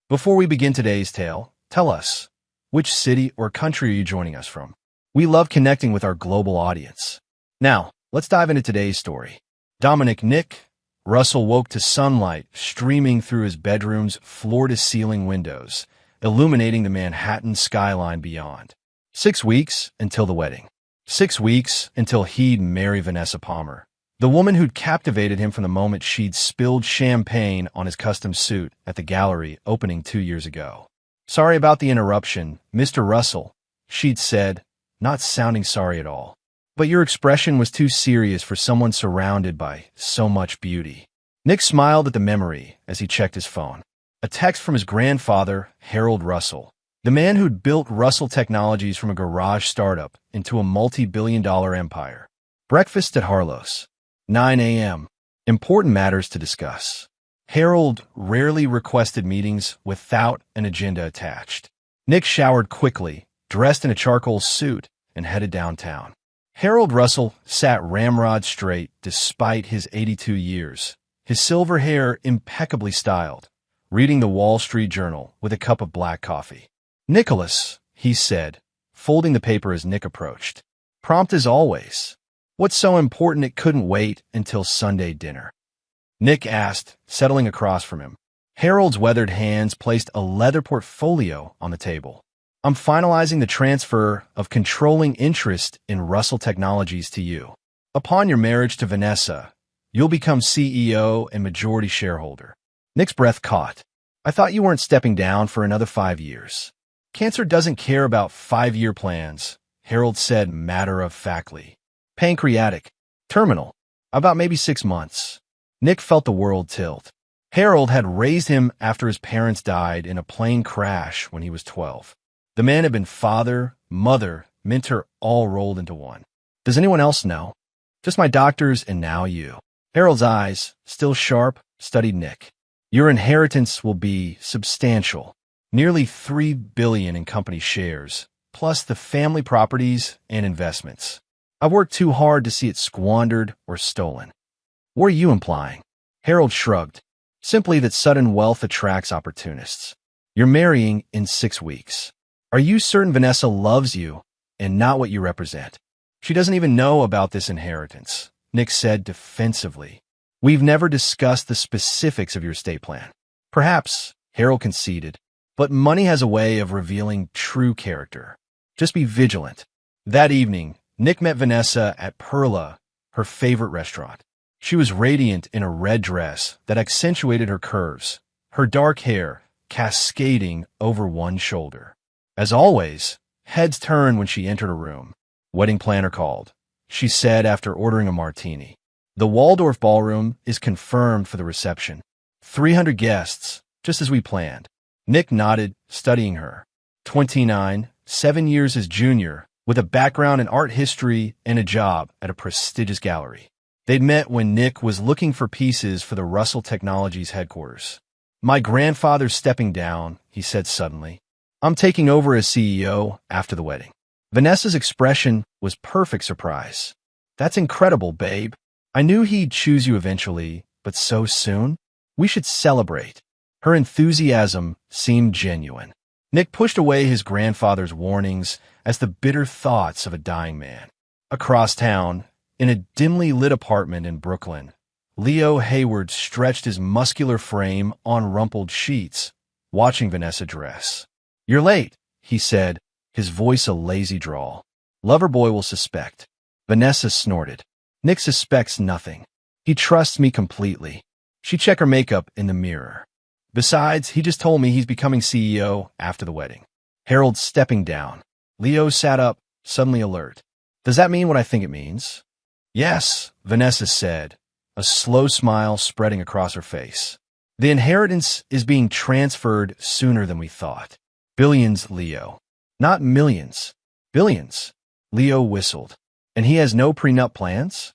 Before we begin today's tale, tell us, which city or country are you joining us from? We love connecting with our global audience. Now, let's dive into today's story. Dominic Nick Russell woke to sunlight streaming through his bedroom's floor-to-ceiling windows, illuminating the Manhattan skyline beyond. 6 weeks until the wedding. 6 weeks until he'd marry Vanessa Palmer, the woman who'd captivated him from the moment she'd spilled champagne on his custom suit at the gallery opening 2 years ago. "Sorry about the interruption, Mr. Russell," she'd said, not sounding sorry at all. "But your expression was too serious for someone surrounded by so much beauty." Nick smiled at the memory as he checked his phone. A text from his grandfather, Harold Russell, the man who'd built Russell Technologies from a garage startup into a multi-billion-dollar empire. Breakfast at Harlow's. 9 a.m. Important matters to discuss. Harold rarely requested meetings without an agenda attached. Nick showered quickly, dressed in a charcoal suit, and headed downtown. Harold Russell sat ramrod straight despite his 82 years, his silver hair impeccably styled, reading the Wall Street Journal with a cup of black coffee. "Nicholas," he said, folding the paper as Nick approached. "Prompt as always. What's so important it couldn't wait until Sunday dinner?" Nick asked, settling across from him. Harold's weathered hands placed a leather portfolio on the table. "I'm finalizing the transfer of controlling interest in Russell Technologies to you. Upon your marriage to Vanessa, you'll become CEO and majority shareholder." Nick's breath caught. "I thought you weren't stepping down for another 5 years." "Cancer doesn't care about 5-year plans," Harold said matter-of-factly. "Pancreatic. Terminal. About maybe 6 months." Nick felt the world tilt. Harold had raised him after his parents died in a plane crash when he was 12. The man had been father, mother, mentor, all rolled into one. "Does anyone else know?" "Just my doctors and now you." Harold's eyes, still sharp, studied Nick. "Your inheritance will be substantial. Nearly $3 billion in company shares, plus the family properties and investments. I've worked too hard to see it squandered or stolen." "What are you implying?" Harold shrugged. "Simply that sudden wealth attracts opportunists. You're marrying in 6 weeks. Are you certain Vanessa loves you and not what you represent?" "She doesn't even know about this inheritance," Nick said defensively. "We've never discussed the specifics of your estate plan." "Perhaps," Harold conceded, "but money has a way of revealing true character. Just be vigilant." That evening, Nick met Vanessa at Perla, her favorite restaurant. She was radiant in a red dress that accentuated her curves, her dark hair cascading over one shoulder. As always, heads turned when she entered a room. "Wedding planner called," she said after ordering a martini. "The Waldorf Ballroom is confirmed for the reception. 300 guests, just as we planned." Nick nodded, studying her. 29, 7 years his junior, with a background in art history and a job at a prestigious gallery. They'd met when Nick was looking for pieces for the Russell Technologies headquarters. "My grandfather's stepping down," he said suddenly. "I'm taking over as CEO after the wedding." Vanessa's expression was perfect surprise. "That's incredible, babe. I knew he'd choose you eventually, but so soon? We should celebrate." Her enthusiasm seemed genuine. Nick pushed away his grandfather's warnings as the bitter thoughts of a dying man. Across town, in a dimly lit apartment in Brooklyn, Leo Hayward stretched his muscular frame on rumpled sheets, watching Vanessa dress. "You're late," he said, his voice a lazy drawl. "Loverboy will suspect." Vanessa snorted. "Nick suspects nothing. He trusts me completely." She checked her makeup in the mirror. "Besides, he just told me he's becoming CEO after the wedding." Harold stepping down. Leo sat up, suddenly alert. "Does that mean what I think it means?" "Yes," Vanessa said, a slow smile spreading across her face. "The inheritance is being transferred sooner than we thought." "Billions, Leo. Not millions. Billions." Leo whistled. "And he has no prenup plans?"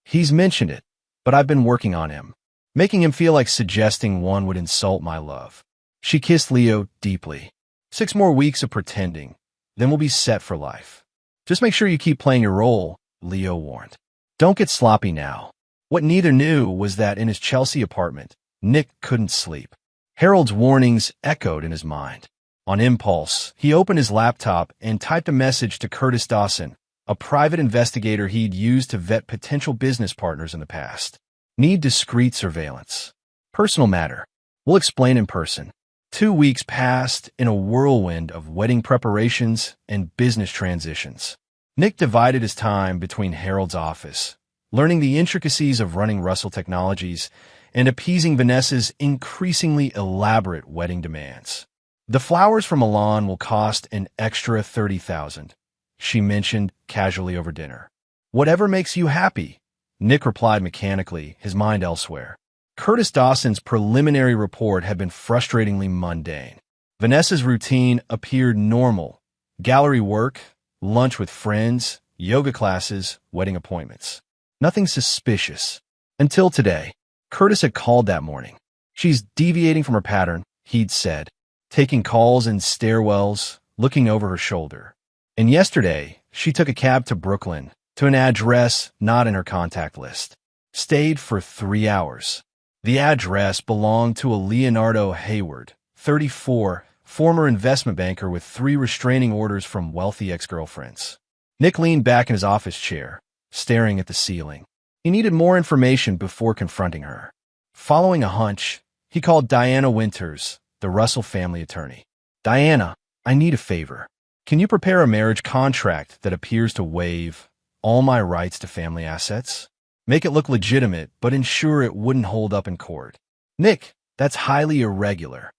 "He's mentioned it, but I've been working on him, making him feel like suggesting one would insult my love." She kissed Leo deeply. 6 more weeks of pretending, then we'll be set for life. "Just make sure you keep playing your role," Leo warned. "Don't get sloppy now." What neither knew was that in his Chelsea apartment, Nick couldn't sleep. Harold's warnings echoed in his mind. On impulse, he opened his laptop and typed a message to Curtis Dawson, a private investigator he'd used to vet potential business partners in the past. Need discreet surveillance. Personal matter. We'll explain in person. 2 weeks passed in a whirlwind of wedding preparations and business transitions. Nick divided his time between Harold's office, learning the intricacies of running Russell Technologies, and appeasing Vanessa's increasingly elaborate wedding demands. The flowers from Milan will cost an extra $30,000, she mentioned casually over dinner. Whatever makes you happy, Nick replied mechanically, his mind elsewhere. Curtis Dawson's preliminary report had been frustratingly mundane. Vanessa's routine appeared normal. Gallery work, lunch with friends, yoga classes, wedding appointments. Nothing suspicious. Until today. Curtis had called that morning. She's deviating from her pattern, he'd said, taking calls in stairwells, looking over her shoulder. And yesterday, she took a cab to Brooklyn, to an address not in her contact list. Stayed for 3 hours. The address belonged to a Leonardo Hayward, 34, former investment banker with 3 restraining orders from wealthy ex-girlfriends. Nick leaned back in his office chair, staring at the ceiling. He needed more information before confronting her. Following a hunch, he called Diana Winters, the Russell family attorney. Diana, I need a favor. Can you prepare a marriage contract that appears to waive all my rights to family assets? Make it look legitimate, but ensure it wouldn't hold up in court. Nick, that's highly irregular.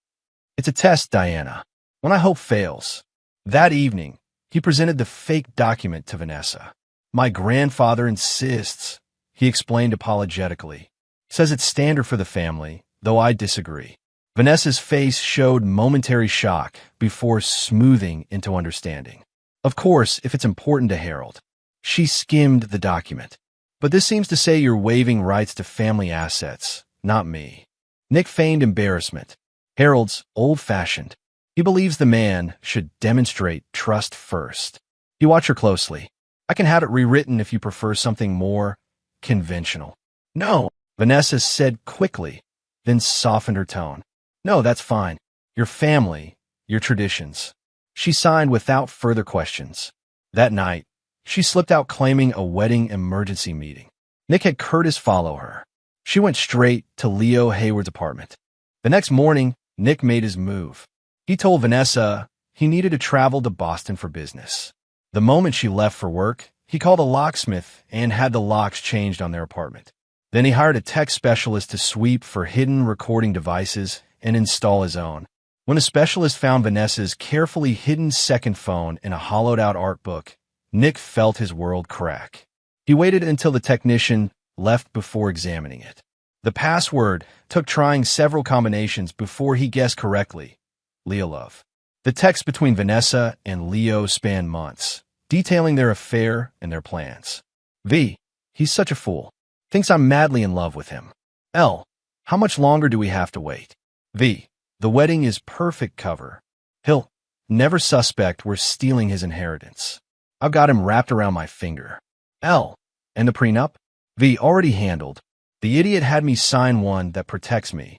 It's a test, Diana. One I hope fails. That evening, he presented the fake document to Vanessa. My grandfather insists, he explained apologetically. Says it's standard for the family, though I disagree. Vanessa's face showed momentary shock before smoothing into understanding. Of course, if it's important to Harold. She skimmed the document. But this seems to say you're waiving rights to family assets, not me. Nick feigned embarrassment. Harold's old-fashioned. He believes the man should demonstrate trust first. You watch her closely. I can have it rewritten if you prefer something more conventional. No, Vanessa said quickly, then softened her tone. No, that's fine. Your family, your traditions. She signed without further questions. That night, she slipped out claiming a wedding emergency meeting. Nick had Curtis follow her. She went straight to Leo Hayward's apartment. The next morning, Nick made his move. He told Vanessa he needed to travel to Boston for business. The moment she left for work, he called a locksmith and had the locks changed on their apartment. Then he hired a tech specialist to sweep for hidden recording devices and install his own. When a specialist found Vanessa's carefully hidden second phone in a hollowed-out art book, Nick felt his world crack. He waited until the technician left before examining it. The password took trying several combinations before he guessed correctly. Leo Love. The text between Vanessa and Leo spanned months, detailing their affair and their plans. V. He's such a fool. Thinks I'm madly in love with him. L. How much longer do we have to wait? V. The wedding is perfect cover. He'll never suspect we're stealing his inheritance. I've got him wrapped around my finger. L. And the prenup? V. Already handled. The idiot had me sign one that protects me,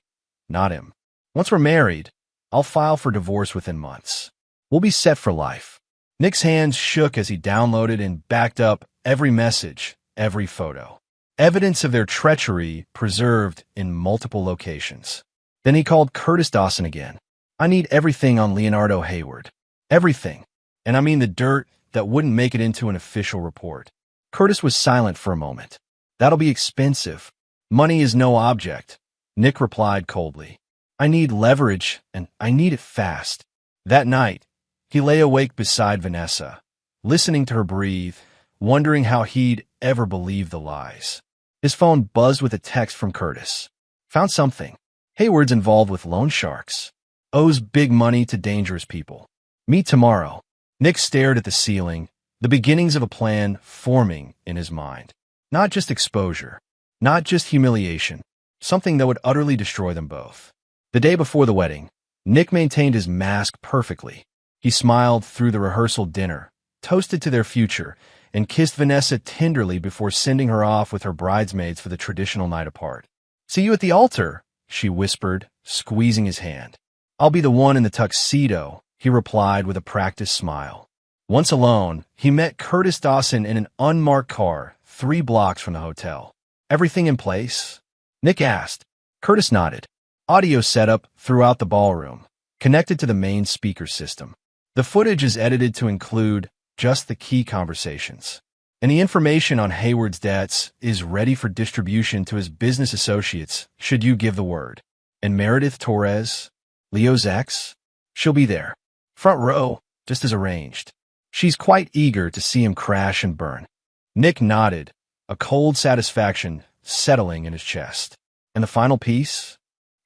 not him. Once we're married, I'll file for divorce within months. We'll be set for life. Nick's hands shook as he downloaded and backed up every message, every photo. Evidence of their treachery preserved in multiple locations. Then he called Curtis Dawson again. I need everything on Leonardo Hayward. Everything. And I mean the dirt that wouldn't make it into an official report. Curtis was silent for a moment. That'll be expensive. Money is no object. Nick replied coldly. I need leverage, and I need it fast. That night, he lay awake beside Vanessa, listening to her breathe, wondering how he'd ever believe the lies. His phone buzzed with a text from Curtis. Found something. Hayward's involved with loan sharks. Owes big money to dangerous people. Meet tomorrow. Nick stared at the ceiling, the beginnings of a plan forming in his mind. Not just exposure, not just humiliation, something that would utterly destroy them both. The day before the wedding, Nick maintained his mask perfectly. He smiled through the rehearsal dinner, toasted to their future, and kissed Vanessa tenderly before sending her off with her bridesmaids for the traditional night apart. See you at the altar, she whispered, squeezing his hand. "I'll be the one in the tuxedo," he replied with a practiced smile. Once alone, he met Curtis Dawson in an unmarked car 3 blocks from the hotel. "Everything in place?" Nick asked. Curtis nodded. Audio setup throughout the ballroom, connected to the main speaker system. The footage is edited to include just the key conversations. And the information on Hayward's debts is ready for distribution to his business associates should you give the word. And Meredith Torres, Leo's ex, she'll be there. Front row, just as arranged. She's quite eager to see him crash and burn. Nick nodded, a cold satisfaction settling in his chest. And the final piece?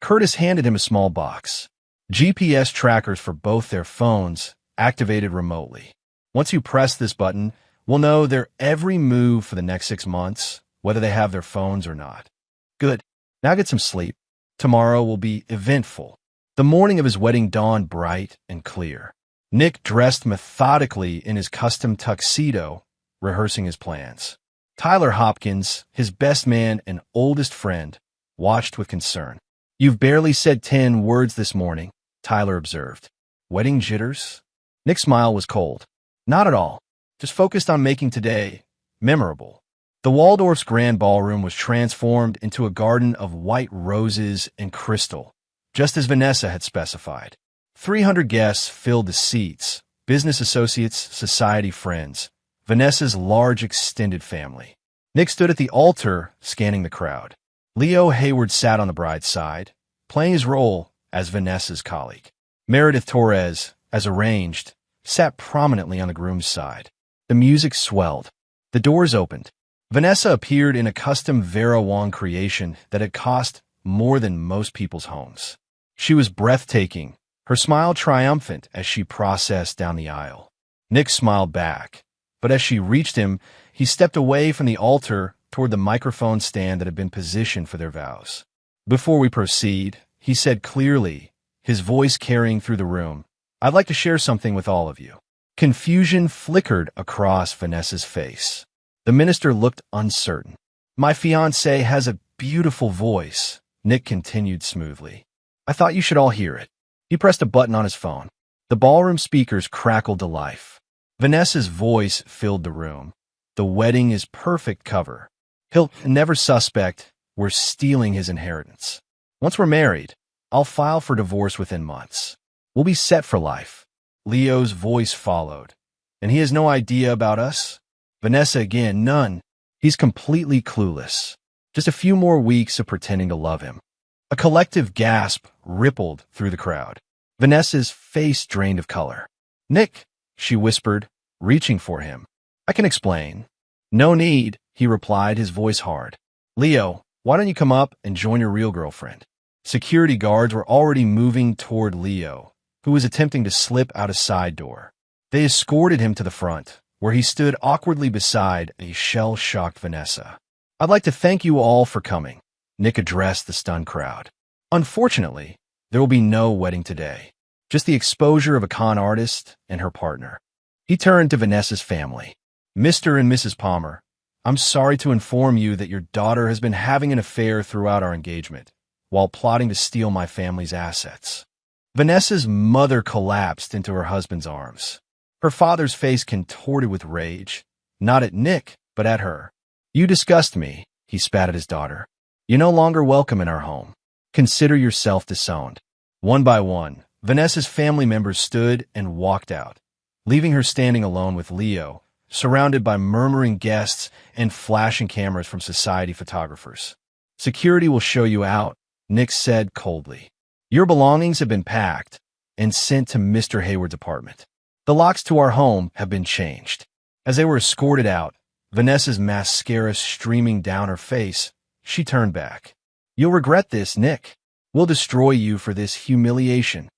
Curtis handed him a small box. GPS trackers for both their phones, activated remotely. Once you press this button, we'll know their every move for the next 6 months, whether they have their phones or not. Good. Now get some sleep. Tomorrow will be eventful. The morning of his wedding dawned bright and clear. Nick dressed methodically in his custom tuxedo, rehearsing his plans. Tyler Hopkins, his best man and oldest friend, watched with concern. "You've barely said 10 words this morning," Tyler observed. "Wedding jitters?" Nick's smile was cold. "Not at all. Just focused on making today memorable." The Waldorf's grand ballroom was transformed into a garden of white roses and crystal, just as Vanessa had specified. 300 guests filled the seats, business associates, society friends, Vanessa's large extended family. Nick stood at the altar, scanning the crowd. Leo Hayward sat on the bride's side, playing his role as Vanessa's colleague. Meredith Torres, as arranged, sat prominently on the groom's side. The music swelled. The doors opened. Vanessa appeared in a custom Vera Wang creation that had cost more than most people's homes. She was breathtaking, her smile triumphant as she processed down the aisle. Nick smiled back, but as she reached him, he stepped away from the altar toward the microphone stand that had been positioned for their vows. "Before we proceed," he said clearly, his voice carrying through the room, "I'd like to share something with all of you." Confusion flickered across Vanessa's face. The minister looked uncertain. "My fiancée has a beautiful voice," Nick continued smoothly. "I thought you should all hear it." He pressed a button on his phone. The ballroom speakers crackled to life. Vanessa's voice filled the room. "The wedding is perfect cover. He'll never suspect we're stealing his inheritance. Once we're married, I'll file for divorce within months. We'll be set for life." Leo's voice followed. "And he has no idea about us?" Vanessa again, "None. He's completely clueless. Just a few more weeks of pretending to love him." A collective gasp rippled through the crowd. Vanessa's face drained of color. "Nick," she whispered, reaching for him. "I can explain." "No need," he replied, his voice hard. "Leo, why don't you come up and join your real girlfriend?" Security guards were already moving toward Leo, who was attempting to slip out a side door. They escorted him to the front, where he stood awkwardly beside a shell-shocked Vanessa. "I'd like to thank you all for coming," Nick addressed the stunned crowd. "Unfortunately, there will be no wedding today, just the exposure of a con artist and her partner." He turned to Vanessa's family. "Mr. and Mrs. Palmer, I'm sorry to inform you that your daughter has been having an affair throughout our engagement, while plotting to steal my family's assets." Vanessa's mother collapsed into her husband's arms. Her father's face contorted with rage, not at Nick, but at her. "You disgust me," he spat at his daughter. "You're no longer welcome in our home. Consider yourself disowned." One by one, Vanessa's family members stood and walked out, leaving her standing alone with Leo, surrounded by murmuring guests and flashing cameras from society photographers. "Security will show you out," Nick said coldly. "Your belongings have been packed and sent to Mr. Hayward's apartment. The locks to our home have been changed." As they were escorted out, Vanessa's mascara streaming down her face, she turned back. "You'll regret this, Nick. We'll destroy you for this humiliation."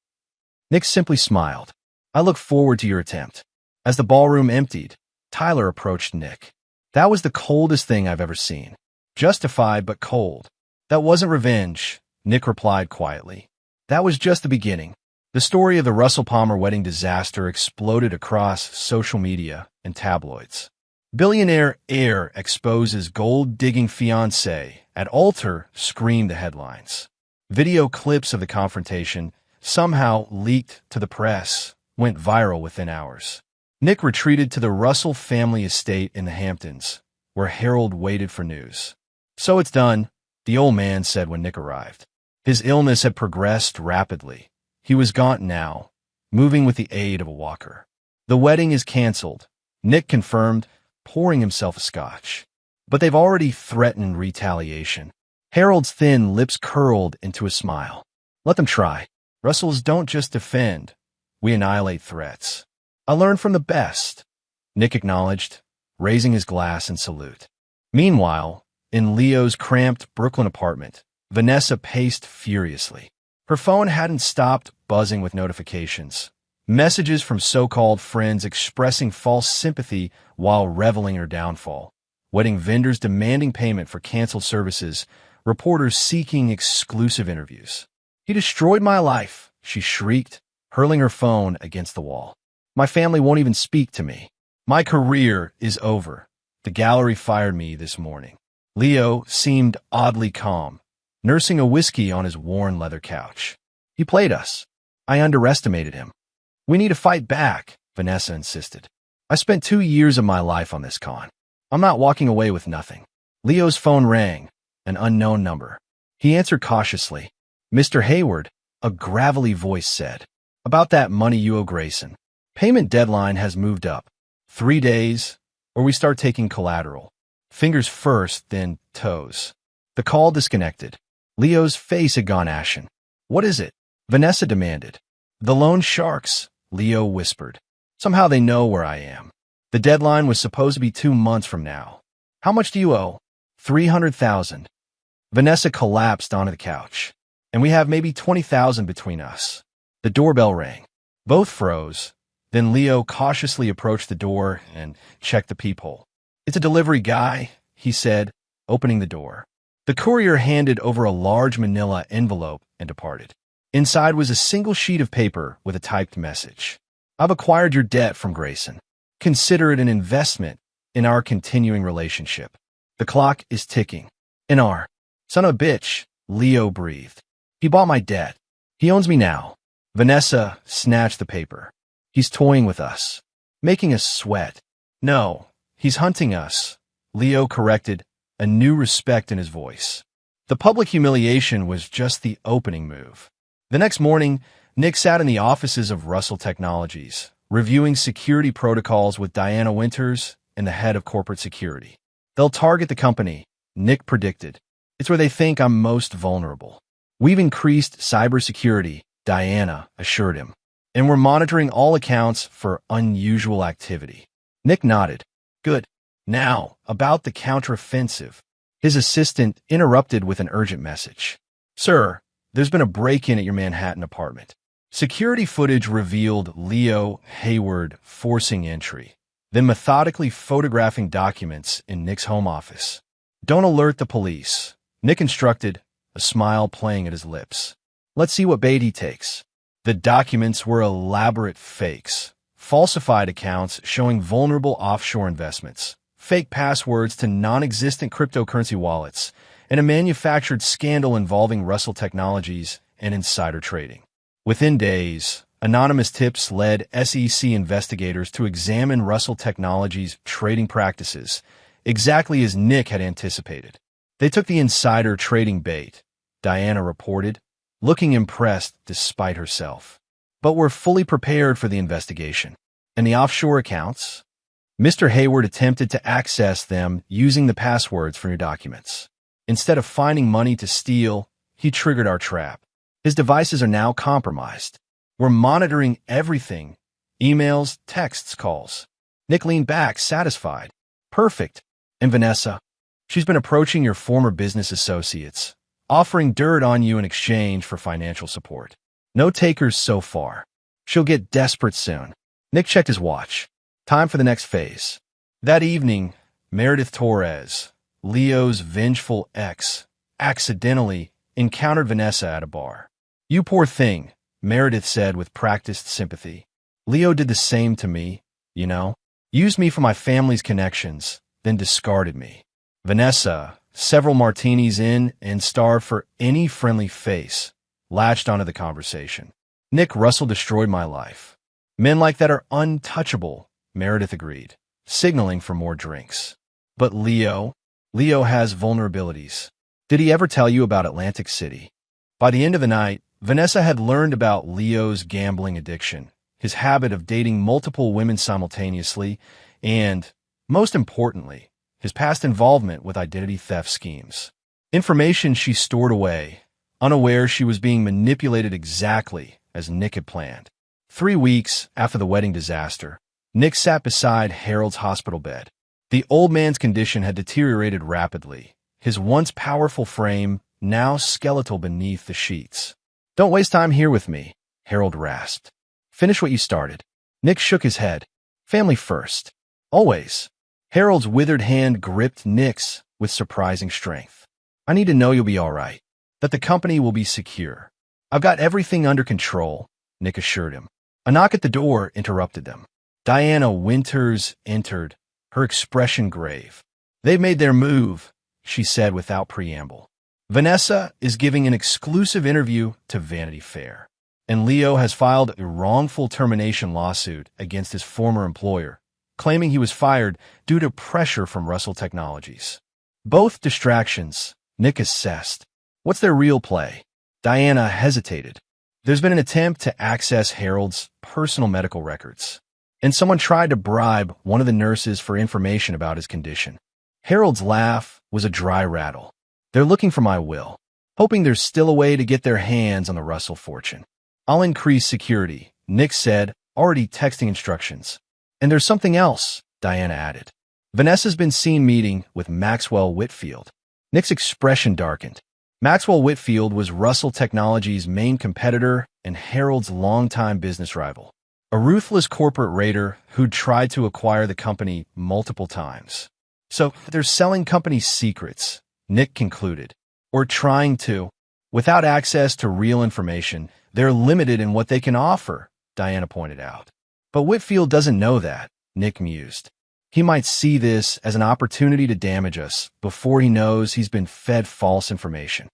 Nick simply smiled. "I look forward to your attempt." As the ballroom emptied, Tyler approached Nick. "That was the coldest thing I've ever seen. Justified, but cold." "That wasn't revenge," Nick replied quietly. "That was just the beginning." The story of the Russell Palmer wedding disaster exploded across social media and tabloids. "Billionaire heir exposes gold-digging fiancé at altar" screamed the headlines. Video clips of the confrontation somehow leaked to the press, went viral within hours. Nick retreated to the Russell family estate in the Hamptons, where Harold waited for news. "So it's done," the old man said when Nick arrived. His illness had progressed rapidly. He was gaunt now, moving with the aid of a walker. "The wedding is canceled," Nick confirmed, pouring himself a scotch. "But they've already threatened retaliation." Harold's thin lips curled into a smile. "Let them try. Russells don't just defend. We annihilate threats." "I learned from the best," Nick acknowledged, raising his glass in salute. Meanwhile, in Leo's cramped Brooklyn apartment, Vanessa paced furiously. Her phone hadn't stopped buzzing with notifications. Messages from so-called friends expressing false sympathy while reveling in her downfall. Wedding vendors demanding payment for canceled services. Reporters seeking exclusive interviews. "He destroyed my life," she shrieked, hurling her phone against the wall. "My family won't even speak to me. My career is over. The gallery fired me this morning." Leo seemed oddly calm, nursing a whiskey on his worn leather couch. "He played us. I underestimated him." "We need to fight back," Vanessa insisted. "I spent 2 years of my life on this con. I'm not walking away with nothing." Leo's phone rang, an unknown number. He answered cautiously. "Mr. Hayward," a gravelly voice said. "About that money you owe Grayson. Payment deadline has moved up. 3 days, or we start taking collateral. Fingers first, then toes." The call disconnected. Leo's face had gone ashen. "What is it?" Vanessa demanded. "The loan sharks," Leo whispered. "Somehow they know where I am. The deadline was supposed to be 2 months from now. How much do you owe?" 300,000. Vanessa collapsed onto the couch. "And we have maybe 20,000 between us." The doorbell rang. Both froze. Then Leo cautiously approached the door and checked the peephole. "It's a delivery guy," he said, opening the door. The courier handed over a large manila envelope and departed. Inside was a single sheet of paper with a typed message. "I've acquired your debt from Grayson. Consider it an investment in our continuing relationship. The clock is ticking." "In our son of a bitch," Leo breathed. "He bought my debt. He owns me now." Vanessa snatched the paper. "He's toying with us, making us sweat." "No, he's hunting us," Leo corrected, a new respect in his voice. The public humiliation was just the opening move. The next morning, Nick sat in the offices of Russell Technologies, reviewing security protocols with Diana Winters and the head of corporate security. "They'll target the company," Nick predicted. "It's where they think I'm most vulnerable." "We've increased cybersecurity," Diana assured him. "And we're monitoring all accounts for unusual activity." Nick nodded. "Good. Now, about the counteroffensive." His assistant interrupted with an urgent message. "Sir, there's been a break-in at your Manhattan apartment." Security footage revealed Leo Hayward forcing entry, then methodically photographing documents in Nick's home office. "Don't alert the police," Nick instructed, a smile playing at his lips. "Let's see what bait he takes." The documents were elaborate fakes, falsified accounts showing vulnerable offshore investments, fake passwords to non-existent cryptocurrency wallets, and a manufactured scandal involving Russell Technologies and insider trading. Within days, anonymous tips led SEC investigators to examine Russell Technologies' trading practices, exactly as Nick had anticipated. They took the insider trading bait, Diana reported, looking impressed despite herself. "But we're fully prepared for the investigation." "And the offshore accounts?" "Mr. Hayward attempted to access them using the passwords from your documents. Instead of finding money to steal, he triggered our trap. His devices are now compromised. We're monitoring everything, emails, texts, calls." Nick leaned back, satisfied. "Perfect. And Vanessa? She's been approaching your former business associates, offering dirt on you in exchange for financial support. No takers so far. She'll get desperate soon." Nick checked his watch. Time for the next phase. That evening, Meredith Torres, Leo's vengeful ex, accidentally encountered Vanessa at a bar. "You poor thing," Meredith said with practiced sympathy. "Leo did the same to me, you know. Used me for my family's connections, then discarded me." Vanessa, several martinis in, and starved for any friendly face, latched onto the conversation. Nick, Russell destroyed my life. Men like that are untouchable, Meredith agreed, signaling for more drinks. But Leo has vulnerabilities. Did he ever tell you about Atlantic City? By the end of the night, Vanessa had learned about Leo's gambling addiction, his habit of dating multiple women simultaneously, and, most importantly, his past involvement with identity theft schemes. Information she stored away, unaware she was being manipulated exactly as Nick had planned. 3 weeks after the wedding disaster, Nick sat beside Harold's hospital bed. The old man's condition had deteriorated rapidly, his once powerful frame now skeletal beneath the sheets. "Don't waste time here with me," Harold rasped. "Finish what you started." Nick shook his head. "Family first. Always." Harold's withered hand gripped Nick's with surprising strength. "I need to know you'll be all right, that the company will be secure." "I've got everything under control," Nick assured him. A knock at the door interrupted them. Diana Winters entered, her expression grave. "They've made their move," she said without preamble. "Vanessa is giving an exclusive interview to Vanity Fair, and Leo has filed a wrongful termination lawsuit against his former employer, claiming he was fired due to pressure from Russell Technologies. Both distractions, Nick assessed. What's their real play? Diana hesitated. There's been an attempt to access Harold's personal medical records, and someone tried to bribe one of the nurses for information about his condition. Harold's laugh was a dry rattle. They're looking for my will, hoping there's still a way to get their hands on the Russell fortune. I'll increase security, Nick said, already texting instructions. And there's something else, Diana added. Vanessa's been seen meeting with Maxwell Whitfield. Nick's expression darkened. Maxwell Whitfield was Russell Technologies' main competitor and Harold's longtime business rival, a ruthless corporate raider who'd tried to acquire the company multiple times. So they're selling company secrets, Nick concluded, or trying to. Without access to real information, they're limited in what they can offer, Diana pointed out. But Whitfield doesn't know that, Nick mused. He might see this as an opportunity to damage us before he knows he's been fed false information.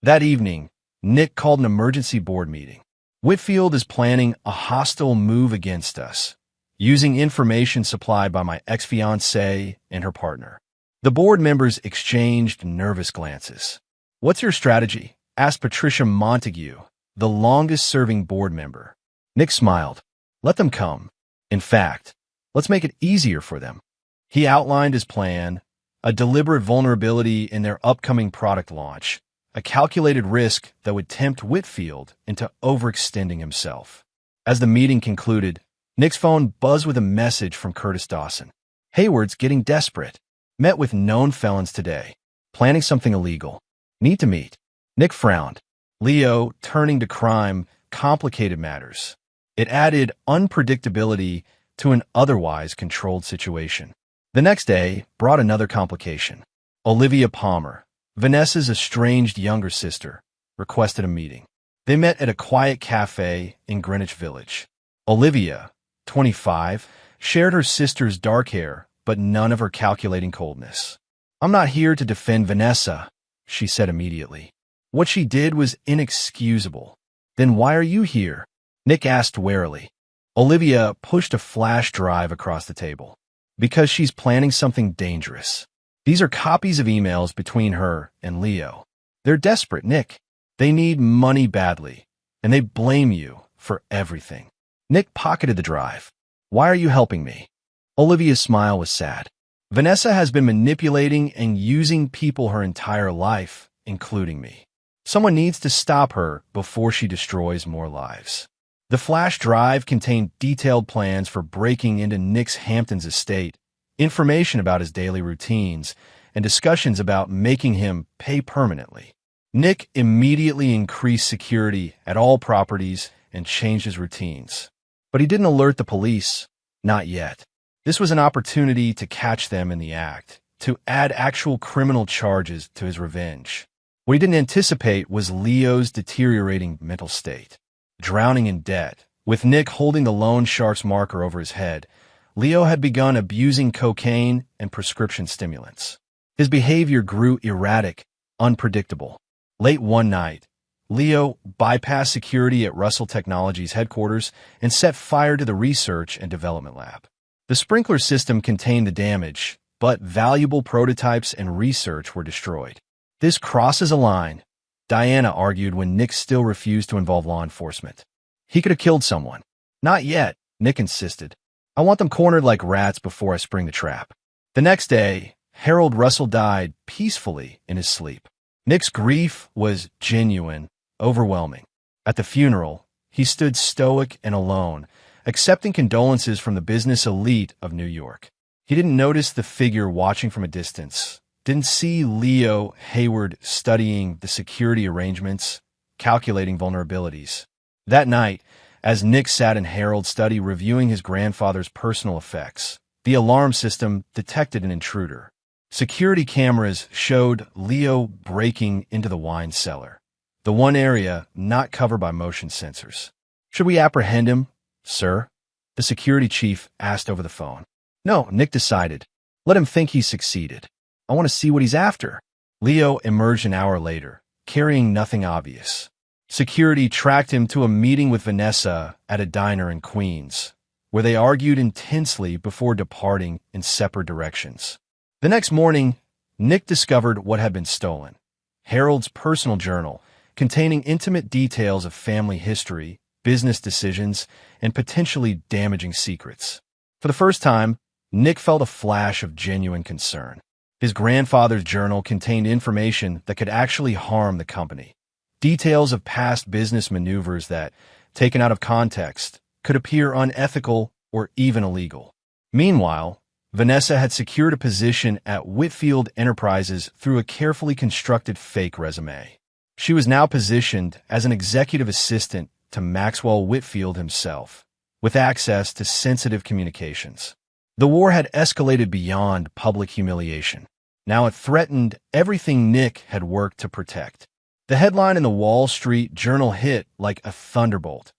That evening, Nick called an emergency board meeting. Whitfield is planning a hostile move against us, using information supplied by my ex-fiancée and her partner. The board members exchanged nervous glances. What's your strategy? Asked Patricia Montague, the longest-serving board member. Nick smiled. Let them come. In fact, let's make it easier for them. He outlined his plan, a deliberate vulnerability in their upcoming product launch, a calculated risk that would tempt Whitfield into overextending himself. As the meeting concluded, Nick's phone buzzed with a message from Curtis Dawson. Hayward's getting desperate. Met with known felons today. Planning something illegal. Need to meet. Nick frowned. Leo, turning to crime, complicated matters. It added unpredictability to an otherwise controlled situation. The next day brought another complication. Olivia Palmer, Vanessa's estranged younger sister, requested a meeting. They met at a quiet cafe in Greenwich Village. Olivia, 25, shared her sister's dark hair, but none of her calculating coldness. I'm not here to defend Vanessa, she said immediately. What she did was inexcusable. Then why are you here? Nick asked warily. Olivia pushed a flash drive across the table. Because she's planning something dangerous. These are copies of emails between her and Leo. They're desperate, Nick. They need money badly, and they blame you for everything. Nick pocketed the drive. Why are you helping me? Olivia's smile was sad. Vanessa has been manipulating and using people her entire life, including me. Someone needs to stop her before she destroys more lives. The flash drive contained detailed plans for breaking into Nick's Hamptons estate, information about his daily routines, and discussions about making him pay permanently. Nick immediately increased security at all properties and changed his routines. But he didn't alert the police. Not yet. This was an opportunity to catch them in the act, to add actual criminal charges to his revenge. What he didn't anticipate was Leo's deteriorating mental state. Drowning in debt, with Nick holding the loan shark's marker over his head, Leo had begun abusing cocaine and prescription stimulants. His behavior grew erratic, unpredictable. Late one night, Leo bypassed security at Russell Technologies headquarters and set fire to the research and development lab. The sprinkler system contained the damage, but valuable prototypes and research were destroyed. This crosses a line, Diana argued when Nick still refused to involve law enforcement. He could have killed someone. Not yet, Nick insisted. I want them cornered like rats before I spring the trap. The next day, Harold Russell died peacefully in his sleep. Nick's grief was genuine, overwhelming. At the funeral, he stood stoic and alone, accepting condolences from the business elite of New York. He didn't notice the figure watching from a distance, didn't see Leo Hayward studying the security arrangements, calculating vulnerabilities. That night, as Nick sat in Harold's study reviewing his grandfather's personal effects, the alarm system detected an intruder. Security cameras showed Leo breaking into the wine cellar, the one area not covered by motion sensors. Should we apprehend him, sir? The security chief asked over the phone. No, Nick decided. Let him think he's succeeded. I want to see what he's after. Leo emerged an hour later, carrying nothing obvious. Security tracked him to a meeting with Vanessa at a diner in Queens, where they argued intensely before departing in separate directions. The next morning, Nick discovered what had been stolen. Harold's personal journal, containing intimate details of family history, business decisions, and potentially damaging secrets. For the first time, Nick felt a flash of genuine concern. His grandfather's journal contained information that could actually harm the company. Details of past business maneuvers that, taken out of context, could appear unethical or even illegal. Meanwhile, Vanessa had secured a position at Whitfield Enterprises through a carefully constructed fake resume. She was now positioned as an executive assistant to Maxwell Whitfield himself, with access to sensitive communications. The war had escalated beyond public humiliation. Now it threatened everything Nick had worked to protect. The headline in the Wall Street Journal hit like a thunderbolt.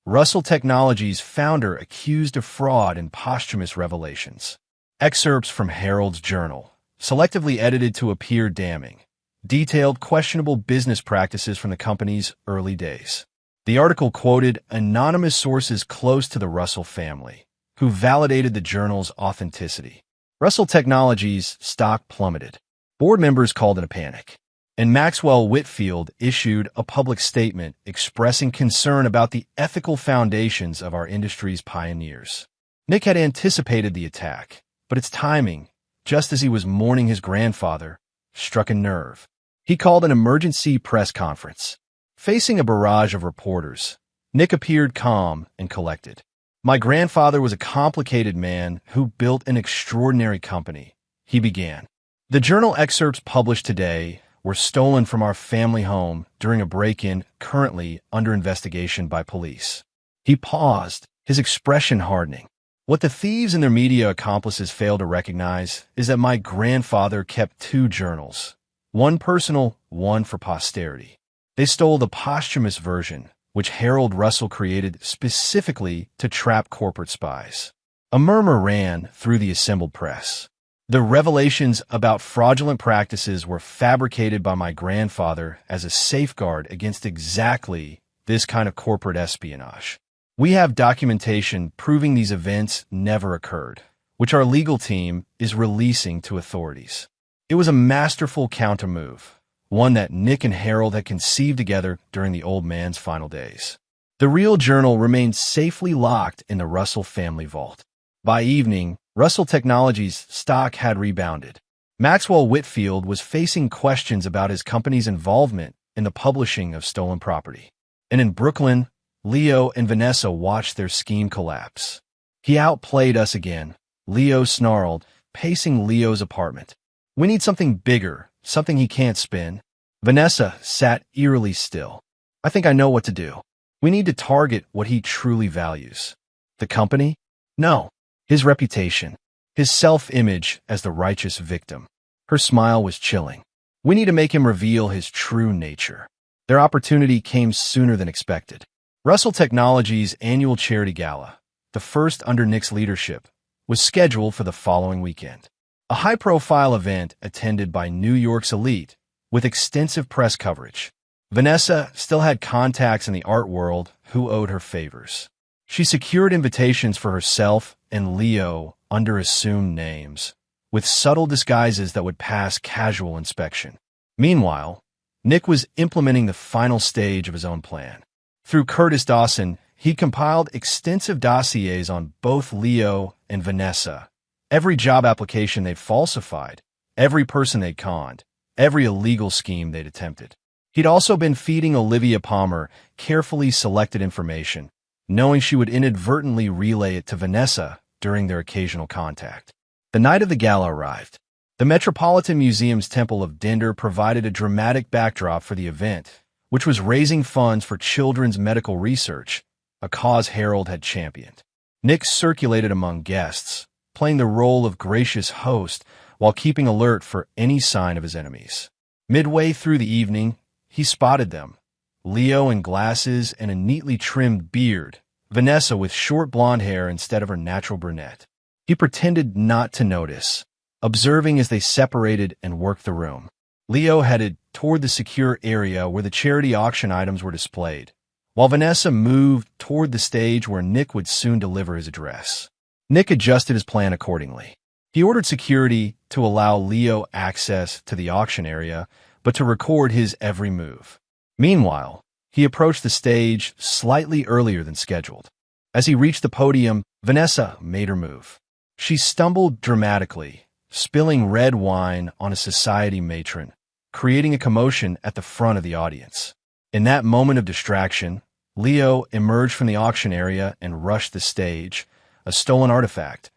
Russell Technologies founder accused of fraud and posthumous revelations. Excerpts from Harold's journal, selectively edited to appear damning, detailed questionable business practices from the company's early days. The article quoted anonymous sources close to the Russell family, who validated the journal's authenticity. Russell Technologies' stock plummeted. Board members called in a panic, and Maxwell Whitfield issued a public statement expressing concern about the ethical foundations of our industry's pioneers. Nick had anticipated the attack, but its timing, just as he was mourning his grandfather, struck a nerve. He called an emergency press conference. Facing a barrage of reporters, Nick appeared calm and collected. My grandfather was a complicated man who built an extraordinary company, he began. The journal excerpts published today were stolen from our family home during a break-in currently under investigation by police. He paused, his expression hardening. What the thieves and their media accomplices fail to recognize is that my grandfather kept two journals, one personal, one for posterity. They stole the posthumous version, which Harold Russell created specifically to trap corporate spies. A murmur ran through the assembled press. The revelations about fraudulent practices were fabricated by my grandfather as a safeguard against exactly this kind of corporate espionage. We have documentation proving these events never occurred, which our legal team is releasing to authorities. It was a masterful countermove, one that Nick and Harold had conceived together during the old man's final days. The real journal remained safely locked in the Russell family vault. By evening, Russell Technologies' stock had rebounded. Maxwell Whitfield was facing questions about his company's involvement in the publishing of stolen property. And in Brooklyn, Leo and Vanessa watched their scheme collapse. He outplayed us again, Leo snarled, pacing Leo's apartment. We need something bigger, something he can't spin. Vanessa sat eerily still. I think I know what to do. We need to target what he truly values. The company? No. His reputation. His self-image as the righteous victim. Her smile was chilling. We need to make him reveal his true nature. Their opportunity came sooner than expected. Russell Technologies' annual charity gala, the first under Nick's leadership, was scheduled for the following weekend. a high-profile event attended by New York's elite with extensive press coverage. Vanessa still had contacts in the art world who owed her favors. She secured invitations for herself and Leo under assumed names, with subtle disguises that would pass casual inspection. Meanwhile, Nick was implementing the final stage of his own plan. Through Curtis Dawson, he compiled extensive dossiers on both Leo and Vanessa, every job application they'd falsified, every person they'd conned, every illegal scheme they'd attempted. He'd also been feeding Olivia Palmer carefully selected information, knowing she would inadvertently relay it to Vanessa during their occasional contact. The night of the gala arrived. The Metropolitan Museum's Temple of Dinder provided a dramatic backdrop for the event, which was raising funds for children's medical research, a cause Harold had championed. Nick circulated among guests, playing the role of gracious host while keeping alert for any sign of his enemies. Midway through the evening, he spotted them, Leo in glasses and a neatly trimmed beard, Vanessa with short blonde hair instead of her natural brunette. He pretended not to notice, observing as they separated and worked the room. Leo headed toward the secure area where the charity auction items were displayed, while Vanessa moved toward the stage where Nick would soon deliver his address. Nick adjusted his plan accordingly. He ordered security to allow Leo access to the auction area, but to record his every move. Meanwhile, he approached the stage slightly earlier than scheduled. As he reached the podium, Vanessa made her move. She stumbled dramatically, spilling red wine on a society matron, creating a commotion at the front of the audience. In that moment of distraction, Leo emerged from the auction area and rushed the stage, a stolen artifact,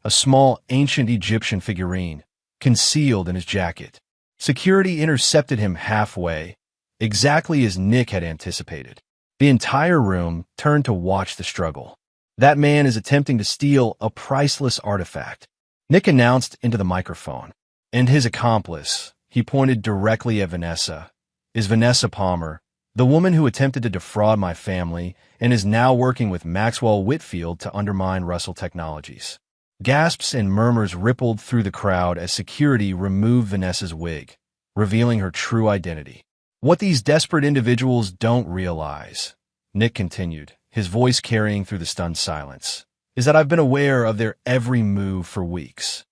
a small ancient Egyptian figurine, concealed in his jacket. Security intercepted him halfway, exactly as Nick had anticipated. The entire room turned to watch the struggle. That man is attempting to steal a priceless artifact, Nick announced into the microphone. And his accomplice, he pointed directly at Vanessa, is Vanessa Palmer, the woman who attempted to defraud my family and is now working with Maxwell Whitfield to undermine Russell Technologies. Gasps and murmurs rippled through the crowd as security removed Vanessa's wig, revealing her true identity. What these desperate individuals don't realize, Nick continued, his voice carrying through the stunned silence, is that I've been aware of their every move for weeks.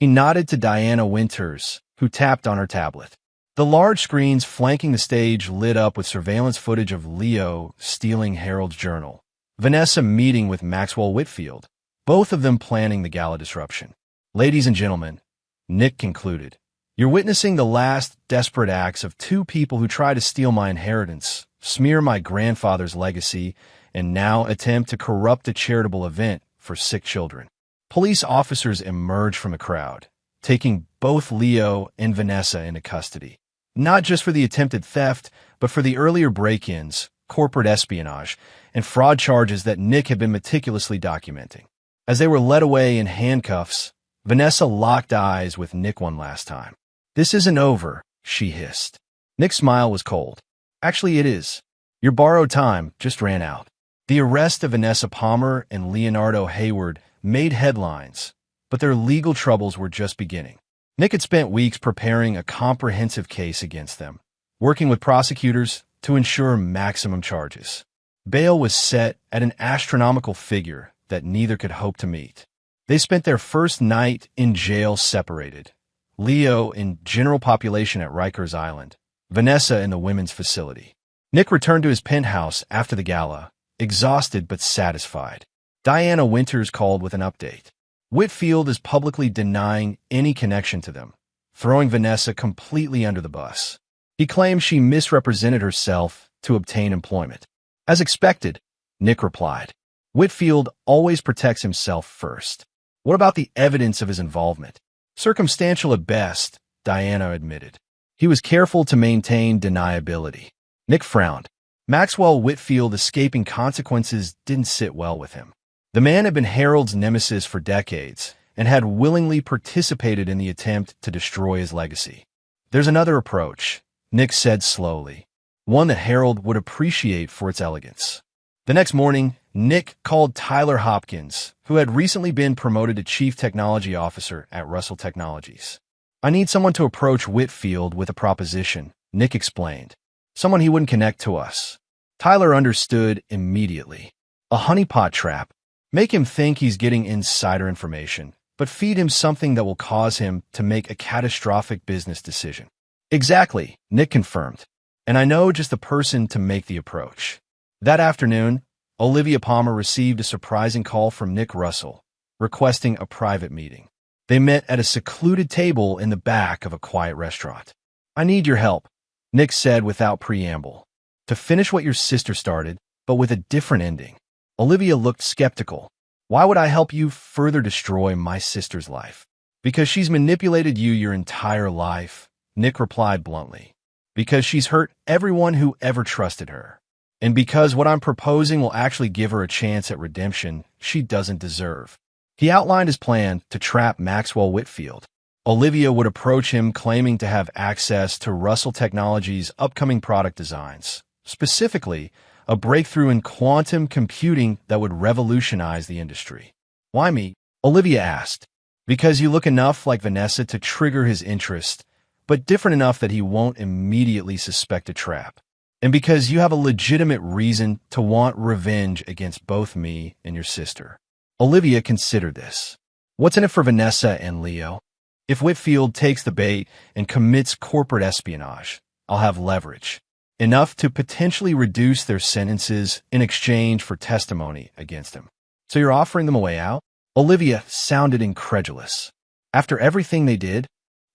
He nodded to Diana Winters, who tapped on her tablet. The large screens flanking the stage lit up with surveillance footage of Leo stealing Harold's journal, Vanessa meeting with Maxwell Whitfield, both of them planning the gala disruption. Ladies and gentlemen, Nick concluded, you're witnessing the last desperate acts of two people who try to steal my inheritance, smear my grandfather's legacy, and now attempt to corrupt a charitable event for sick children. Police officers emerged from the crowd, taking both Leo and Vanessa into custody, not just for the attempted theft, but for the earlier break-ins, corporate espionage, and fraud charges that Nick had been meticulously documenting. As they were led away in handcuffs, Vanessa locked eyes with Nick one last time. This isn't over, she hissed. Nick's smile was cold. Actually, it is. Your borrowed time just ran out. The arrest of Vanessa Palmer and Leonardo Hayward made headlines, but their legal troubles were just beginning. Nick had spent weeks preparing a comprehensive case against them, working with prosecutors to ensure maximum charges. Bail was set at an astronomical figure that neither could hope to meet. They spent their first night in jail separated, Leo in general population at Rikers Island, Vanessa in the women's facility. Nick returned to his penthouse after the gala, exhausted but satisfied. Diana Winters called with an update. Whitfield is publicly denying any connection to them, throwing Vanessa completely under the bus. He claims she misrepresented herself to obtain employment. As expected, Nick replied. Whitfield always protects himself first. What about the evidence of his involvement? Circumstantial at best, Diana admitted. He was careful to maintain deniability. Nick frowned. Maxwell Whitfield escaping consequences didn't sit well with him. The man had been Harold's nemesis for decades and had willingly participated in the attempt to destroy his legacy. There's another approach, Nick said slowly, one that Harold would appreciate for its elegance. The next morning, Nick called Tyler Hopkins, who had recently been promoted to Chief Technology Officer at Russell Technologies. "I need someone to approach Whitfield with a proposition," Nick explained. "Someone he wouldn't connect to us." Tyler understood immediately. A honeypot trap. Make him think he's getting insider information, but feed him something that will cause him to make a catastrophic business decision. "Exactly," Nick confirmed. "And I know just the person to make the approach." That afternoon, Olivia Palmer received a surprising call from Nick Russell, requesting a private meeting. They met at a secluded table in the back of a quiet restaurant. "I need your help," Nick said without preamble. "To finish what your sister started, but with a different ending." Olivia looked skeptical. "Why would I help you further destroy my sister's life?" "Because she's manipulated you your entire life," Nick replied bluntly. "Because she's hurt everyone who ever trusted her. And because what I'm proposing will actually give her a chance at redemption she doesn't deserve." He outlined his plan to trap Maxwell Whitfield. Olivia would approach him claiming to have access to Russell Technologies' upcoming product designs, specifically a breakthrough in quantum computing that would revolutionize the industry. "Why me?" Olivia asked. "Because you look enough like Vanessa to trigger his interest, but different enough that he won't immediately suspect a trap. And because you have a legitimate reason to want revenge against both me and your sister." Olivia considered this. "What's in it for Vanessa and Leo? If Whitfield takes the bait and commits corporate espionage, I'll have leverage. Enough to potentially reduce their sentences in exchange for testimony against him." "So you're offering them a way out?" Olivia sounded incredulous. "After everything they did?"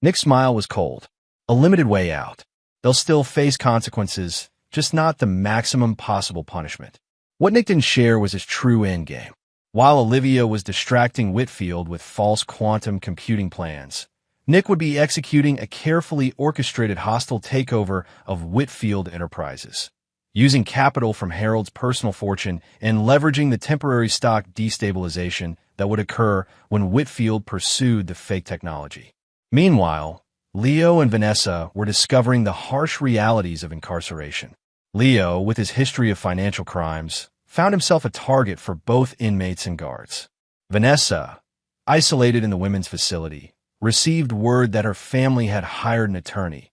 Nick's smile was cold. "A limited way out. They'll still face consequences, just not the maximum possible punishment." What Nick didn't share was his true endgame. While Olivia was distracting Whitfield with false quantum computing plans, Nick would be executing a carefully orchestrated hostile takeover of Whitfield Enterprises, using capital from Harold's personal fortune and leveraging the temporary stock destabilization that would occur when Whitfield pursued the fake technology. Meanwhile, Leo and Vanessa were discovering the harsh realities of incarceration. Leo, with his history of financial crimes, found himself a target for both inmates and guards. Vanessa, isolated in the women's facility, received word that her family had hired an attorney,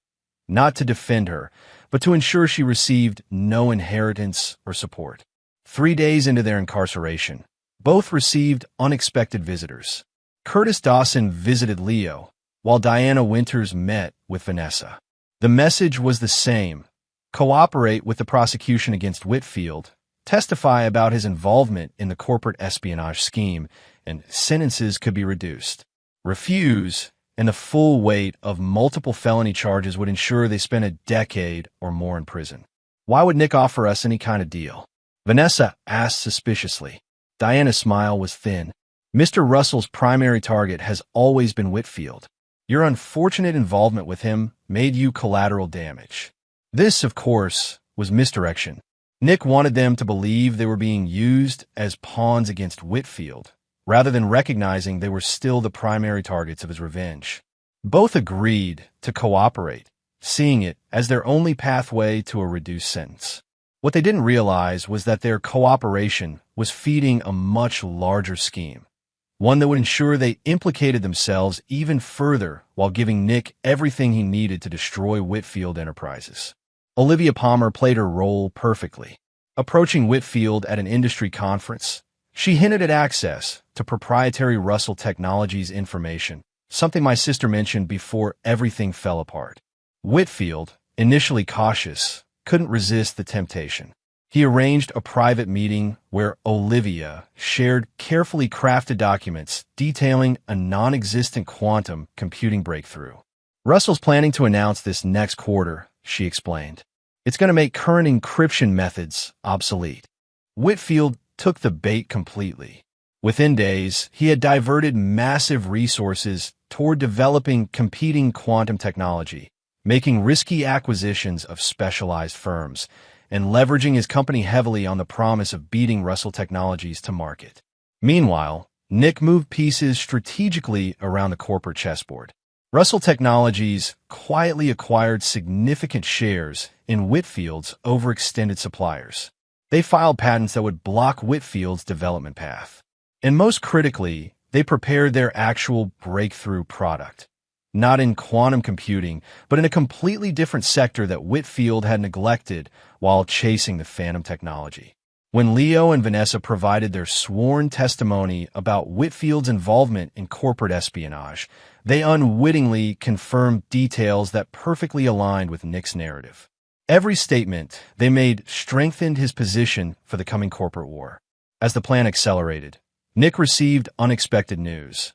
not to defend her, but to ensure she received no inheritance or support. 3 days into their incarceration, both received unexpected visitors. Curtis Dawson visited Leo, while Diana Winters met with Vanessa. The message was the same: cooperate with the prosecution against Whitfield, testify about his involvement in the corporate espionage scheme, and sentences could be reduced. Refuse, and the full weight of multiple felony charges would ensure they spent a decade or more in prison. "Why would Nick offer us any kind of deal?" Vanessa asked suspiciously. Diana's smile was thin. "Mr. Russell's primary target has always been Whitfield. Your unfortunate involvement with him made you collateral damage." This, of course, was misdirection. Nick wanted them to believe they were being used as pawns against Whitfield, rather than recognizing they were still the primary targets of his revenge. Both agreed to cooperate, seeing it as their only pathway to a reduced sentence. What they didn't realize was that their cooperation was feeding a much larger scheme, one that would ensure they implicated themselves even further while giving Nick everything he needed to destroy Whitfield Enterprises. Olivia Palmer played her role perfectly. Approaching Whitfield at an industry conference, she hinted at access to proprietary Russell Technologies information, something my sister mentioned before everything fell apart. Whitfield, initially cautious, couldn't resist the temptation. He arranged a private meeting where Olivia shared carefully crafted documents detailing a non-existent quantum computing breakthrough. "Russell's planning to announce this next quarter," she explained. "It's going to make current encryption methods obsolete." Whitfield took the bait completely. Within days, he had diverted massive resources toward developing competing quantum technology, making risky acquisitions of specialized firms, and leveraging his company heavily on the promise of beating Russell Technologies to market. Meanwhile, Nick moved pieces strategically around the corporate chessboard. Russell Technologies quietly acquired significant shares in Whitfield's overextended suppliers. They filed patents that would block Whitfield's development path. And most critically, they prepared their actual breakthrough product. Not in quantum computing, but in a completely different sector that Whitfield had neglected while chasing the phantom technology. When Leo and Vanessa provided their sworn testimony about Whitfield's involvement in corporate espionage, they unwittingly confirmed details that perfectly aligned with Nick's narrative. Every statement they made strengthened his position for the coming corporate war. As the plan accelerated, Nick received unexpected news.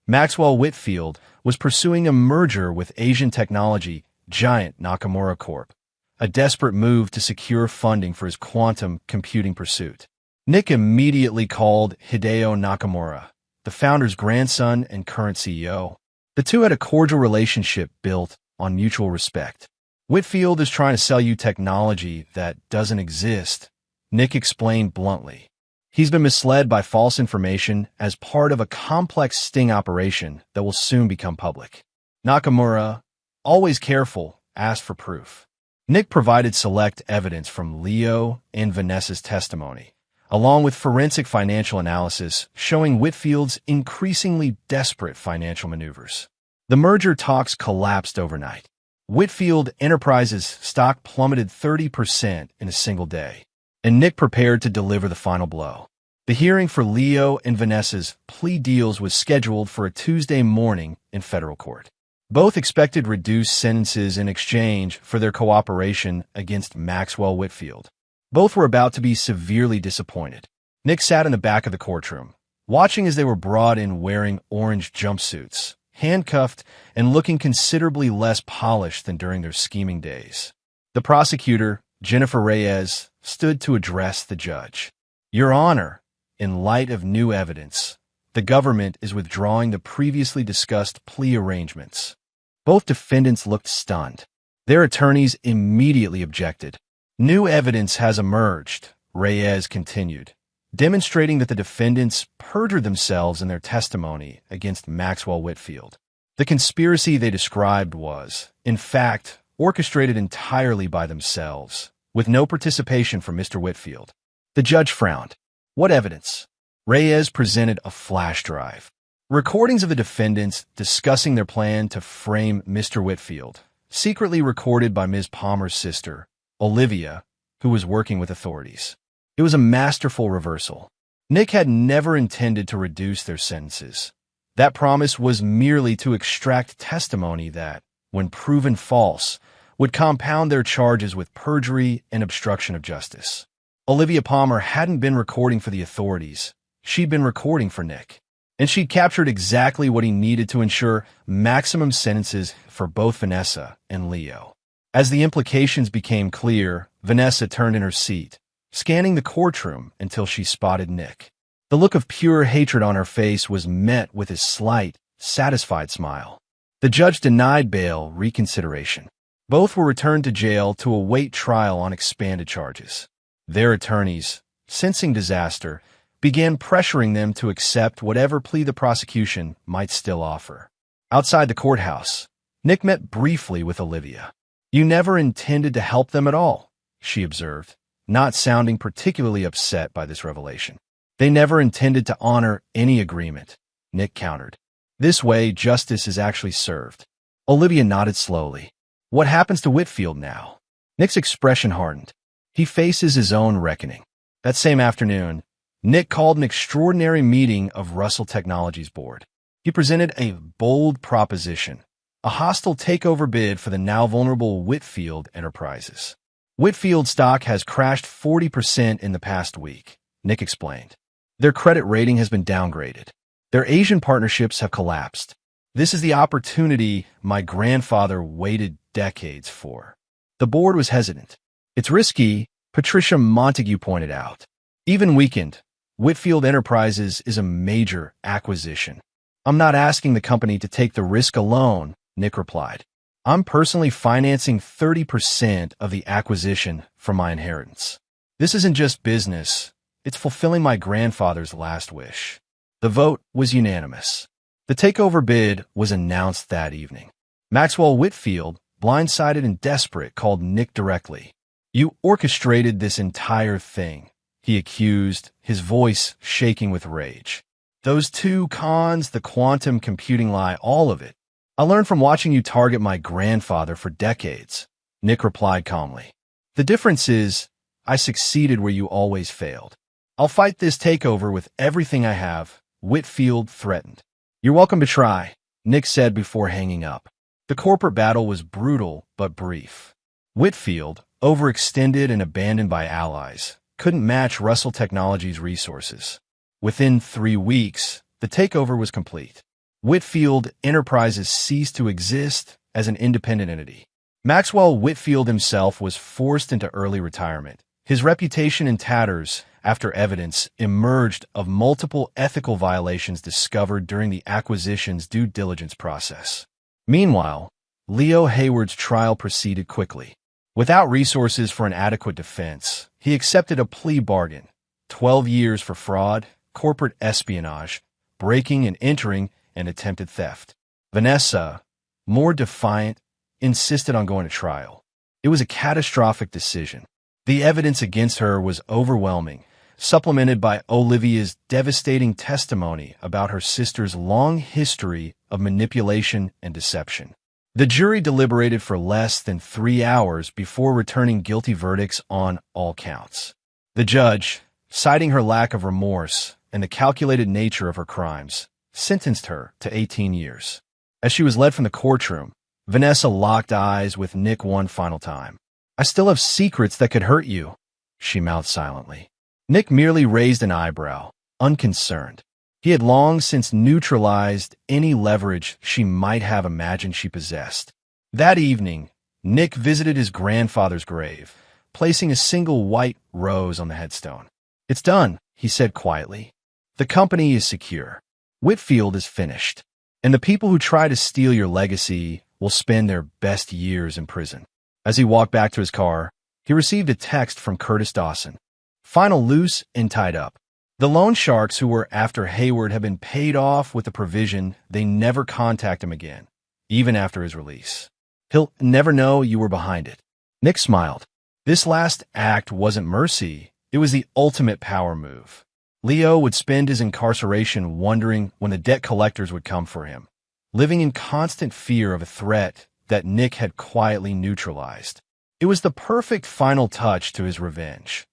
Maxwell Whitfield was pursuing a merger with Asian technology giant Nakamura Corp., a desperate move to secure funding for his quantum computing pursuit. Nick immediately called Hideo Nakamura, the founder's grandson and current CEO. The two had a cordial relationship built on mutual respect. Whitfield is trying to sell you technology that doesn't exist, Nick explained bluntly. He's been misled by false information as part of a complex sting operation that will soon become public. Nakamura, always careful, asked for proof. Nick provided select evidence from Leo and Vanessa's testimony, along with forensic financial analysis showing Whitfield's increasingly desperate financial maneuvers. The merger talks collapsed overnight. Whitfield Enterprises' stock plummeted 30% in a single day, and Nick prepared to deliver the final blow. The hearing for Leo and Vanessa's plea deals was scheduled for a Tuesday morning in federal court. Both expected reduced sentences in exchange for their cooperation against Maxwell Whitfield. Both were about to be severely disappointed. Nick sat in the back of the courtroom, watching as they were brought in wearing orange jumpsuits, handcuffed and looking considerably less polished than during their scheming days. The prosecutor, Jennifer Reyes, stood to address the judge. Your Honor, in light of new evidence, the government is withdrawing the previously discussed plea arrangements. Both defendants looked stunned. Their attorneys immediately objected. New evidence has emerged, Reyes continued, demonstrating that the defendants perjured themselves in their testimony against Maxwell Whitfield. The conspiracy they described was, in fact, orchestrated entirely by themselves, with no participation from Mr. Whitfield. The judge frowned. What evidence? Reyes presented a flash drive. Recordings of the defendants discussing their plan to frame Mr. Whitfield, secretly recorded by Ms. Palmer's sister, Olivia, who was working with authorities. It was a masterful reversal. Nick had never intended to reduce their sentences. That promise was merely to extract testimony that, when proven false, would compound their charges with perjury and obstruction of justice. Olivia Palmer hadn't been recording for the authorities. She'd been recording for Nick. And she'd captured exactly what he needed to ensure maximum sentences for both Vanessa and Leo. As the implications became clear, Vanessa turned in her seat, scanning the courtroom until she spotted Nick. The look of pure hatred on her face was met with a slight, satisfied smile. The judge denied bail reconsideration. Both were returned to jail to await trial on expanded charges. Their attorneys, sensing disaster, began pressuring them to accept whatever plea the prosecution might still offer. Outside the courthouse, Nick met briefly with Olivia. You never intended to help them at all, she observed, not sounding particularly upset by this revelation. They never intended to honor any agreement, Nick countered. This way, justice is actually served. Olivia nodded slowly. What happens to Whitfield now? Nick's expression hardened. He faces his own reckoning. That same afternoon, Nick called an extraordinary meeting of Russell Technologies board. He presented a bold proposition, a hostile takeover bid for the now vulnerable Whitfield Enterprises. Whitfield stock has crashed 40% in the past week, Nick explained. Their credit rating has been downgraded. Their Asian partnerships have collapsed. This is the opportunity my grandfather waited decades for. The board was hesitant. It's risky, Patricia Montague pointed out. Even weakened, Whitfield Enterprises is a major acquisition. I'm not asking the company to take the risk alone, Nick replied. I'm personally financing 30% of the acquisition from my inheritance. This isn't just business. It's fulfilling my grandfather's last wish. The vote was unanimous. The takeover bid was announced that evening. Maxwell Whitfield, blindsided and desperate, called Nick directly. You orchestrated this entire thing, he accused, his voice shaking with rage. Those two cons, the quantum computing lie, all of it. I learned from watching you target my grandfather for decades, Nick replied calmly. The difference is, I succeeded where you always failed. I'll fight this takeover with everything I have, Whitfield threatened. You're welcome to try, Nick said before hanging up. The corporate battle was brutal but brief. Whitfield, overextended and abandoned by allies, couldn't match Russell Technologies' resources. Within 3 weeks, the takeover was complete. Whitfield Enterprises ceased to exist as an independent entity. Maxwell Whitfield himself was forced into early retirement, his reputation in tatters after evidence emerged of multiple ethical violations discovered during the acquisition's due diligence process. Meanwhile, Leo Hayward's trial proceeded quickly. Without resources for an adequate defense, he accepted a plea bargain, 12 years for fraud, corporate espionage, breaking and entering, and attempted theft. Vanessa, more defiant, insisted on going to trial. It was a catastrophic decision. The evidence against her was overwhelming, supplemented by Olivia's devastating testimony about her sister's long history of manipulation and deception. The jury deliberated for less than 3 hours before returning guilty verdicts on all counts. The judge, citing her lack of remorse and the calculated nature of her crimes, sentenced her to 18 years. As she was led from the courtroom, Vanessa locked eyes with Nick one final time. I still have secrets that could hurt you, she mouthed silently. Nick merely raised an eyebrow, unconcerned. He had long since neutralized any leverage she might have imagined she possessed. That evening, Nick visited his grandfather's grave, placing a single white rose on the headstone. It's done, he said quietly. The company is secure. Whitfield is finished. And the people who try to steal your legacy will spend their best years in prison. As he walked back to his car, he received a text from Curtis Dawson. Final loose and tied up. The loan sharks who were after Hayward have been paid off with the provision they never contact him again, even after his release. He'll never know you were behind it. Nick smiled. This last act wasn't mercy, it was the ultimate power move. Leo would spend his incarceration wondering when the debt collectors would come for him, living in constant fear of a threat that Nick had quietly neutralized. It was the perfect final touch to his revenge,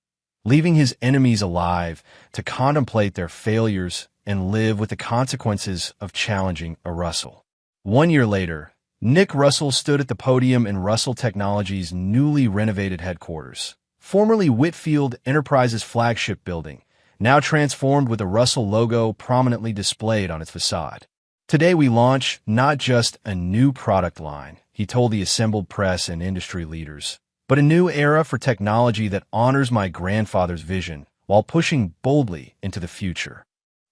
leaving his enemies alive to contemplate their failures and live with the consequences of challenging a Russell. 1 year later, Nick Russell stood at the podium in Russell Technologies' newly renovated headquarters, formerly Whitfield Enterprises' flagship building, now transformed with a Russell logo prominently displayed on its facade. Today we launch not just a new product line, he told the assembled press and industry leaders, but a new era for technology that honors my grandfather's vision while pushing boldly into the future.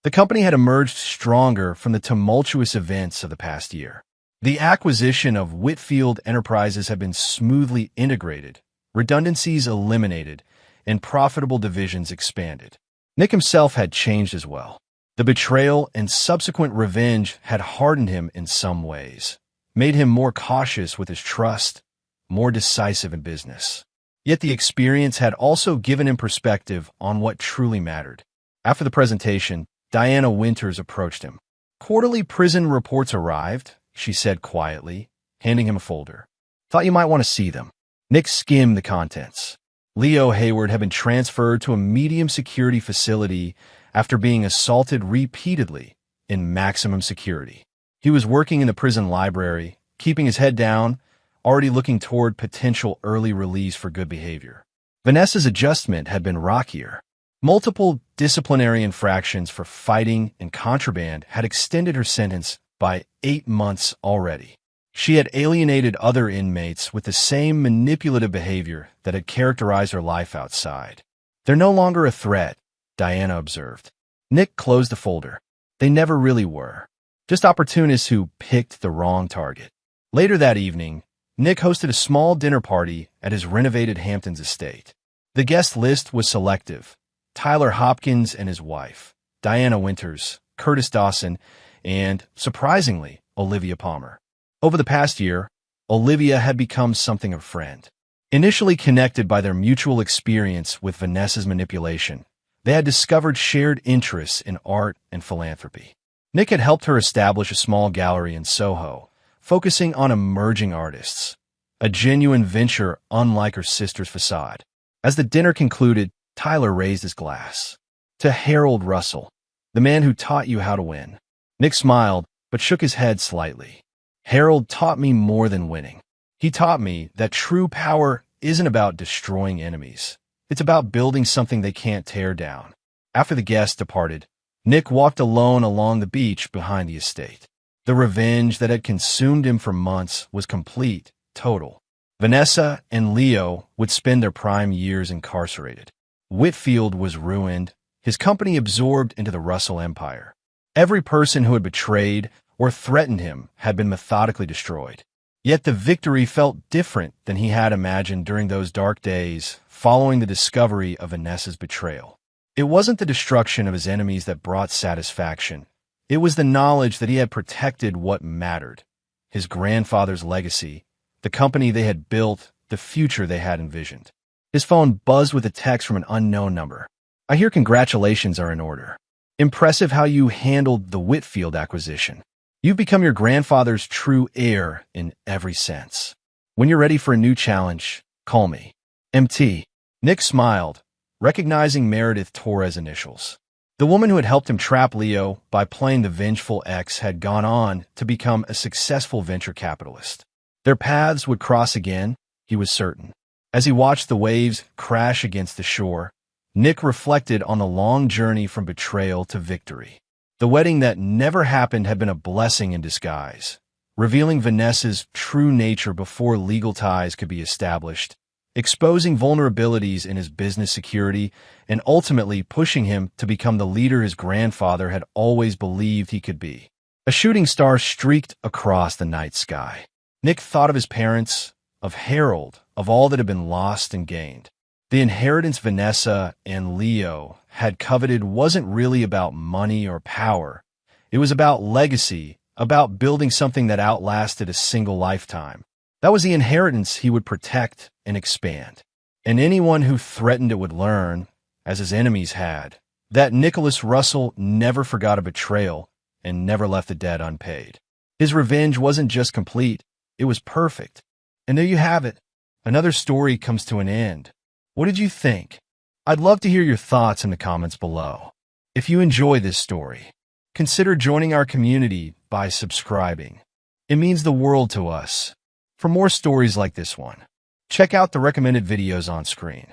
The company had emerged stronger from the tumultuous events of the past year. The acquisition of Whitfield Enterprises had been smoothly integrated, redundancies eliminated, and profitable divisions expanded. Nick himself had changed as well. The betrayal and subsequent revenge had hardened him in some ways, made him more cautious with his trust, more decisive in business. Yet the experience had also given him perspective on what truly mattered. After the presentation, Diana Winters approached him. Quarterly prison reports arrived, she said quietly, handing him a folder. Thought you might want to see them. Nick skimmed the contents. Leo Hayward had been transferred to a medium security facility after being assaulted repeatedly in maximum security. He was working in the prison library, keeping his head down, already looking toward potential early release for good behavior. Vanessa's adjustment had been rockier. Multiple disciplinary infractions for fighting and contraband had extended her sentence by 8 months already. She had alienated other inmates with the same manipulative behavior that had characterized her life outside. They're no longer a threat, Diana observed. Nick closed the folder. They never really were. Just opportunists who picked the wrong target. Later that evening, Nick hosted a small dinner party at his renovated Hamptons estate. The guest list was selective. Tyler Hopkins and his wife, Diana Winters, Curtis Dawson, and, surprisingly, Olivia Palmer. Over the past year, Olivia had become something of a friend. Initially connected by their mutual experience with Vanessa's manipulation, they had discovered shared interests in art and philanthropy. Nick had helped her establish a small gallery in Soho, focusing on emerging artists, a genuine venture unlike her sister's facade. As the dinner concluded, Tyler raised his glass. To Harold Russell, the man who taught you how to win. Nick smiled, but shook his head slightly. Harold taught me more than winning. He taught me that true power isn't about destroying enemies. It's about building something they can't tear down. After the guests departed, Nick walked alone along the beach behind the estate. The revenge that had consumed him for months was complete, total. Vanessa and Leo would spend their prime years incarcerated. Whitfield was ruined, his company absorbed into the Russell empire. Every person who had betrayed or threatened him had been methodically destroyed. Yet the victory felt different than he had imagined during those dark days following the discovery of Vanessa's betrayal. It wasn't the destruction of his enemies that brought satisfaction. It was the knowledge that he had protected what mattered: his grandfather's legacy, the company they had built, the future they had envisioned. His phone buzzed with a text from an unknown number. "I hear congratulations are in order. Impressive how you handled the Whitfield acquisition. You've become your grandfather's true heir in every sense. When you're ready for a new challenge, call me. MT." Nick smiled, recognizing Meredith Torres' initials. The woman who had helped him trap Leo by playing the vengeful ex had gone on to become a successful venture capitalist. Their paths would cross again, he was certain. As he watched the waves crash against the shore, Nick reflected on the long journey from betrayal to victory. The wedding that never happened had been a blessing in disguise, revealing Vanessa's true nature before legal ties could be established, exposing vulnerabilities in his business security, and ultimately pushing him to become the leader his grandfather had always believed he could be. A shooting star streaked across the night sky. Nick thought of his parents, of Harold, of all that had been lost and gained. The inheritance Vanessa and Leo had coveted wasn't really about money or power. It was about legacy, about building something that outlasted a single lifetime. That was the inheritance he would protect and expand. And anyone who threatened it would learn, as his enemies had, that Nicholas Russell never forgot a betrayal and never left the debt unpaid. His revenge wasn't just complete, it was perfect. And there you have it. Another story comes to an end. What did you think? I'd love to hear your thoughts in the comments below. If you enjoy this story, consider joining our community by subscribing. It means the world to us. For more stories like this one, check out the recommended videos on screen.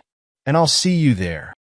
And I'll see you there.